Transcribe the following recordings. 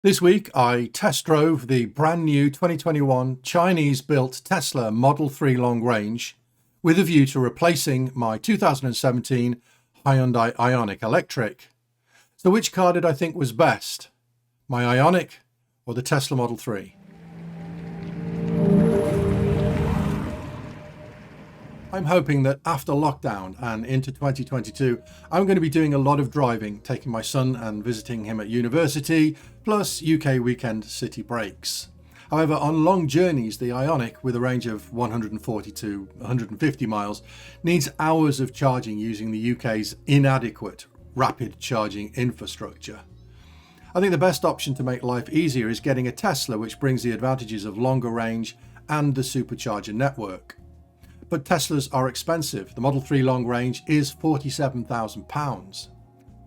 This week, I test drove the brand new 2021 Chinese-built Tesla Model 3 long range with a view to replacing my 2017 Hyundai Ioniq Electric. So which car did I think was best? My Ioniq or the Tesla Model 3? I'm hoping that after lockdown and into 2022, I'm going to be doing a lot of driving, taking my son and visiting him at university, plus UK weekend city breaks. However, on long journeys, the Ioniq, with a range of 140 to 150 miles, needs hours of charging using the UK's inadequate rapid charging infrastructure. I think the best option to make life easier is getting a Tesla, which brings the advantages of longer range and the supercharger network. But Teslas are expensive. The Model 3 long range is £47,000.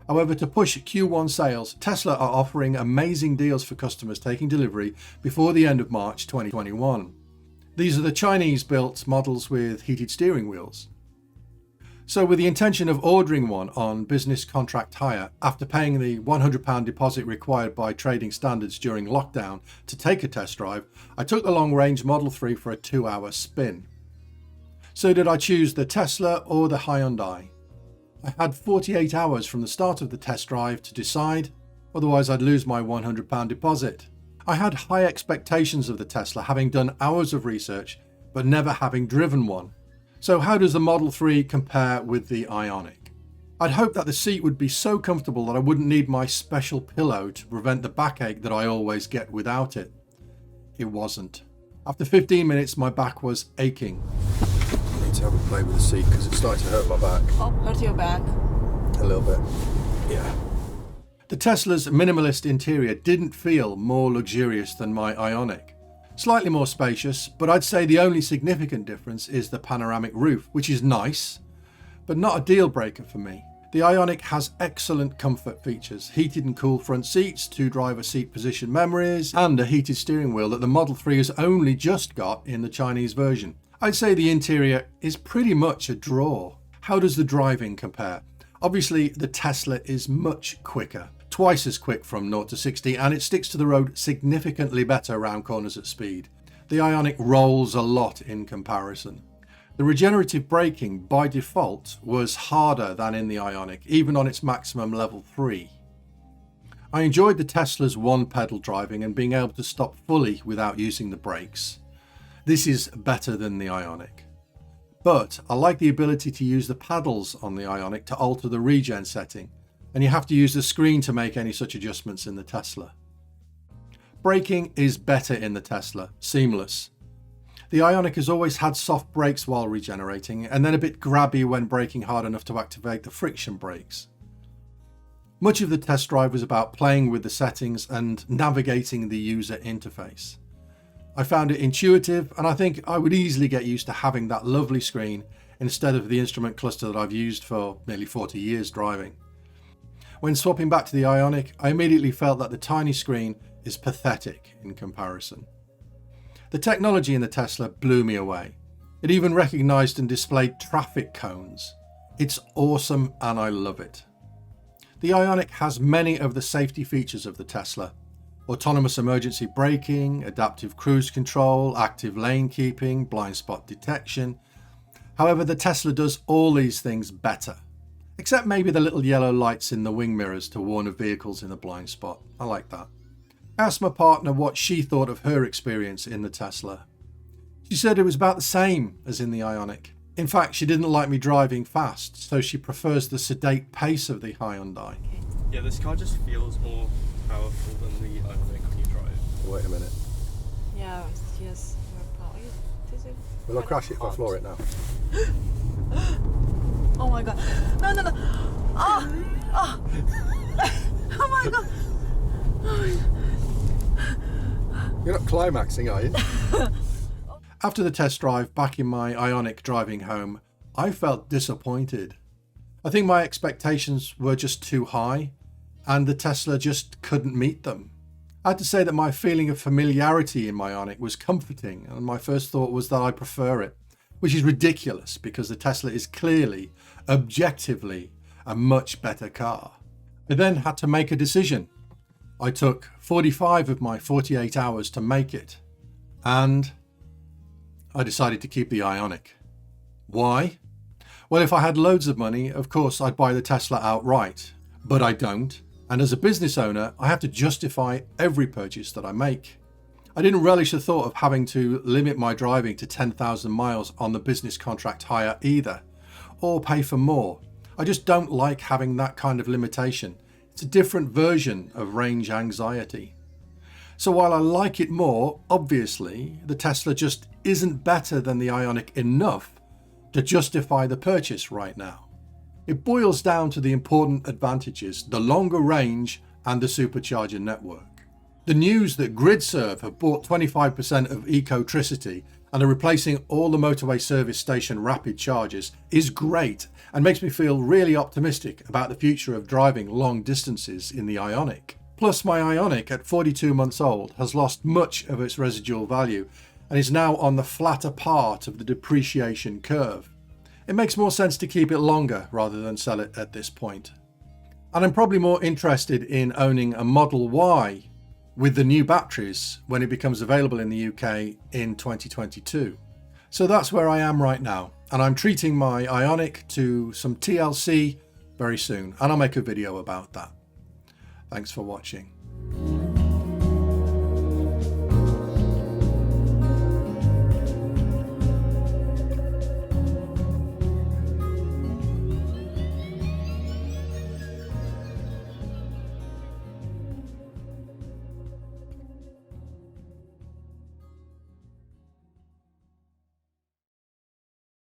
However, to push Q1 sales, Tesla are offering amazing deals for customers taking delivery before the end of March 2021. These are the Chinese-built models with heated steering wheels. So with the intention of ordering one on business contract hire, after paying the £100 deposit required by trading standards during lockdown to take a test drive, I took the long-range Model 3 for a 2-hour spin. So did I choose the Tesla or the Hyundai? I had 48 hours from the start of the test drive to decide, otherwise I'd lose my £100 deposit. I had high expectations of the Tesla, having done hours of research, but never having driven one. So how does the Model 3 compare with the Ioniq? I'd hoped that the seat would be so comfortable that I wouldn't need my special pillow to prevent the backache that I always get without it. It wasn't. After 15 minutes, my back was aching. To have a play with the seat because it's starting to hurt my back. Oh, hurt your back? A little bit, yeah. The Tesla's minimalist interior didn't feel more luxurious than my Ioniq. Slightly more spacious, but I'd say the only significant difference is the panoramic roof, which is nice, but not a deal breaker for me. The Ioniq has excellent comfort features, heated and cooled front seats, 2 driver seat position memories, and a heated steering wheel that the Model 3 has only just got in the Chinese version. I'd say the interior is pretty much a draw. How does the driving compare? Obviously, the Tesla is much quicker, twice as quick from 0 to 60, and it sticks to the road significantly better around corners at speed. The Ioniq rolls a lot in comparison. The regenerative braking by default was harder than in the Ioniq, even on its maximum level 3. I enjoyed the Tesla's one-pedal driving and being able to stop fully without using the brakes. This is better than the Ioniq. But I like the ability to use the paddles on the Ioniq to alter the regen setting, and you have to use the screen to make any such adjustments in the Tesla. Braking is better in the Tesla, seamless. The Ioniq has always had soft brakes while regenerating, and then a bit grabby when braking hard enough to activate the friction brakes. Much of the test drive was about playing with the settings and navigating the user interface. I found it intuitive, and I think I would easily get used to having that lovely screen instead of the instrument cluster that I've used for nearly 40 years driving. When swapping back to the Ioniq, I immediately felt that the tiny screen is pathetic in comparison. The technology in the Tesla blew me away. It even recognized and displayed traffic cones. It's awesome and I love it. The Ioniq has many of the safety features of the Tesla. Autonomous emergency braking, adaptive cruise control, active lane keeping, blind spot detection. However, the Tesla does all these things better, except maybe the little yellow lights in the wing mirrors to warn of vehicles in a blind spot. I like that. I asked my partner what she thought of her experience in the Tesla. She said it was about the same as in the Ioniq. In fact, she didn't like me driving fast, so she prefers the sedate pace of the Hyundai. Yeah, this car just feels more powerful than the Ioniq when you drive. Wait a minute. Yeah, yes, more power. Will I crash it if I floor it now? Oh my god. No, no, no. Oh, oh. Oh my god. You're not climaxing, are you? After the test drive back in my Ioniq driving home, I felt disappointed. I think my expectations were just too high, and the Tesla just couldn't meet them. I had to say that my feeling of familiarity in my Ioniq was comforting, and my first thought was that I prefer it, which is ridiculous because the Tesla is clearly, objectively, a much better car. I then had to make a decision. I took 45 of my 48 hours to make it, and I decided to keep the Ioniq. Why? Well, if I had loads of money, of course I'd buy the Tesla outright, but I don't. And as a business owner, I have to justify every purchase that I make. I didn't relish the thought of having to limit my driving to 10,000 miles on the business contract hire either, or pay for more. I just don't like having that kind of limitation. It's a different version of range anxiety. So while I like it more, obviously, the Tesla just isn't better than the Ioniq enough to justify the purchase right now. It boils down to the important advantages, the longer range and the supercharger network. The news that GridServe have bought 25% of Ecotricity and are replacing all the motorway service station rapid chargers is great and makes me feel really optimistic about the future of driving long distances in the Ioniq. Plus, my Ioniq at 42 months old has lost much of its residual value and is now on the flatter part of the depreciation curve. It makes more sense to keep it longer rather than sell it at this point. And I'm probably more interested in owning a Model Y with the new batteries when it becomes available in the UK in 2022. So that's where I am right now, and I'm treating my Ioniq to some TLC very soon, and I'll make a video about that. Thanks for watching.